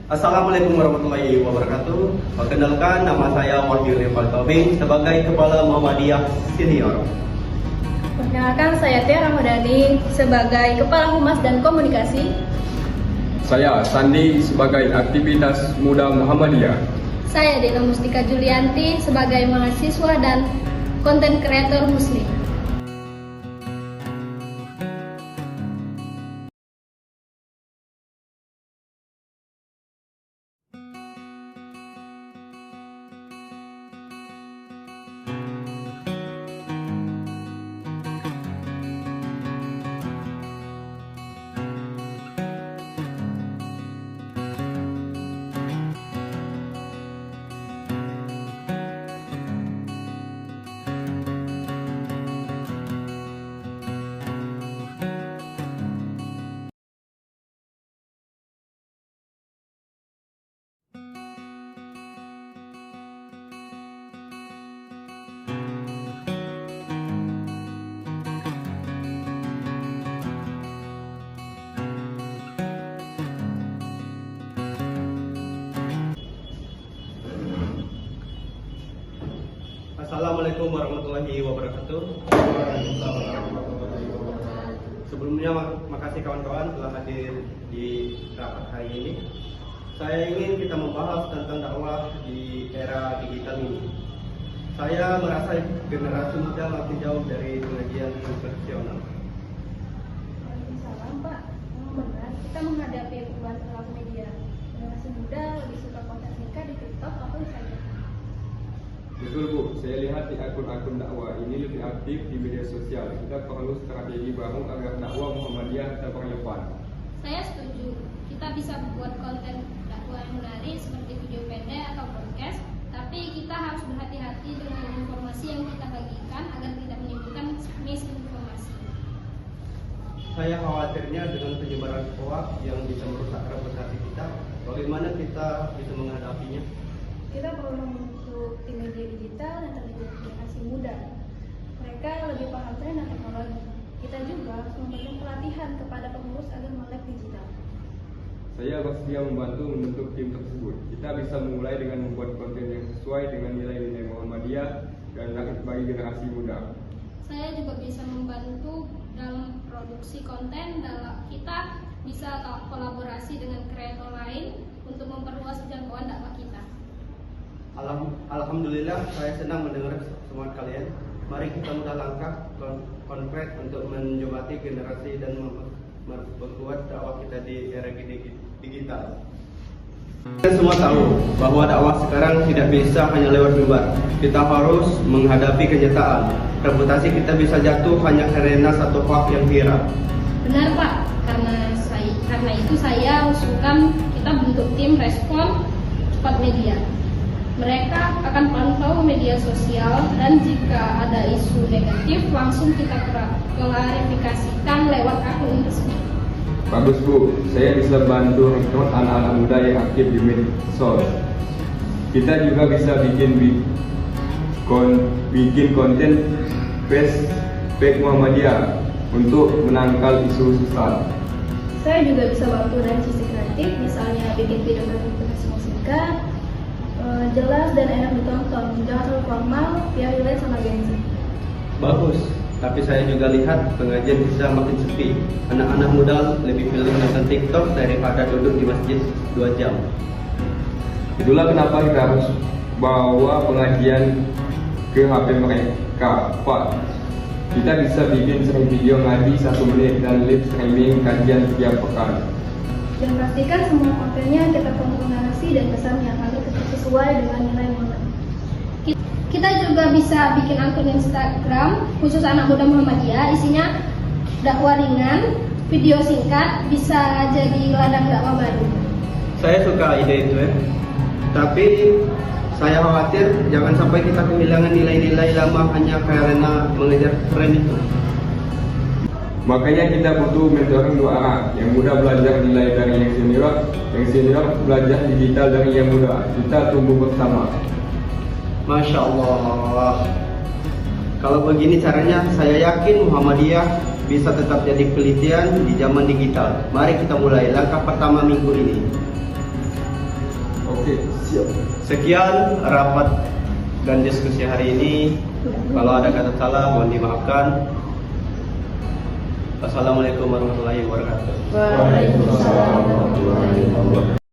Assalamualaikum warahmatullahi wabarakatuh. Perkenalkan, nama saya Wahyu Rival Tobing sebagai Kepala Muhammadiyah Senior. Perkenalkan, saya Tia Ramadhani sebagai Kepala Humas dan Komunikasi. Saya Sandi sebagai aktivitas muda Muhammadiyah. Saya Dela Mustika Julianti sebagai mahasiswa dan konten kreator Muslim. Assalamualaikum warahmatullahi wabarakatuh. Sebelumnya makasih kawan-kawan telah hadir di rapat hari ini. Saya ingin kita membahas tentang dakwah di era digital ini. Saya merasa generasi muda makin jauh dari pengajian konvensional. Waalaikumsalam, Pak. Benar, kita menghadapi perubahan perilaku media. Generasi muda lebih suka konten singkat di TikTok atau Instagram. Betul Bu, saya lihat di akun-akun dakwah ini lebih aktif di media sosial. Kita perlu strategi baru agar dakwah Muhammadiyah tetap relevan. Saya setuju. Kita bisa membuat konten dakwah yang menarik seperti video pendek atau podcast, tapi kita harus berhati-hati dengan informasi yang kita bagikan agar tidak menimbulkan misinformasi. Saya khawatirnya dengan penyebaran hoax yang bisa merusak reputasi kita. Bagaimana kita bisa menghadapinya? Kita perlu membentuk tim media digital yang terdiri dari generasi muda. Mereka lebih paham tren dan teknologi. Kita juga harus memberikan pelatihan kepada pengurus agar melek digital. Saya bersedia membantu membentuk tim tersebut. Kita bisa memulai dengan membuat konten yang sesuai dengan nilai-nilai Muhammadiyah dan layak bagi generasi muda. Saya juga bisa membantu dalam produksi konten. Kita bisa kolaborasi dengan kreator lain untuk memperluas jangkauan dakwah kita. Alhamdulillah, saya senang mendengar semangat kalian. Mari kita mudah langkah konkret untuk menjembatani generasi dan memperkuat dakwah kita di era digital. Kita semua tahu bahwa dakwah sekarang tidak bisa hanya lewat mimbar. Kita harus menghadapi kenyataan. Reputasi kita bisa jatuh hanya karena satu hoax yang viral. Benar Pak, karena itu saya usulkan kita bentuk tim respon cepat media. Mereka akan pantau media sosial dan jika ada isu negatif langsung kita klarifikasikan lewat akun tersebut. Bagus Bu, saya bisa bantu rekrut anak-anak muda yang aktif di medsos. Kita juga bisa bikin konten fake Muhammadiyah untuk menangkal isu sesat. Saya juga bisa bantu dari sisi kreatif, misalnya bikin video presentasi singkat, jelas dan enak ditonton, jangan terlalu formal, biar relate sama Gen Z. Bagus, tapi saya juga lihat pengajian bisa makin sepi. Anak-anak muda lebih pilih nonton TikTok daripada duduk di masjid 2 jam. Itulah kenapa kita harus bawa pengajian ke HP mereka, Pak. Kita bisa bikin sering video ngaji 1 menit dan live streaming kajian setiap pekan. Dan pastikan semua kontennya kita penuh narasi dan pesannya agar tetap sesuai dengan nilai Muhammad. Kita juga bisa bikin akun Instagram khusus anak muda Muhammadiyah, isinya dakwah ringan, video singkat, bisa jadi ladang dakwah baru. Saya suka ide itu ya. Tapi saya khawatir jangan sampai kita kehilangan nilai-nilai lama hanya karena mengejar tren itu. Makanya kita butuh mentoring 2 arah. Yang muda belajar nilai dari yang senior belajar digital dari yang muda. Kita tumbuh bersama. Masya Allah. Kalau begini caranya, saya yakin Muhammadiyah bisa tetap jadi penelitian di zaman digital. Mari kita mulai langkah pertama minggu ini. Oke, siap. Sekian rapat dan diskusi hari ini. Kalau ada kata salah mohon dimaafkan. Wassalamualaikum warahmatullahi wabarakatuh. Waalaikumsalam warahmatullahi wabarakatuh.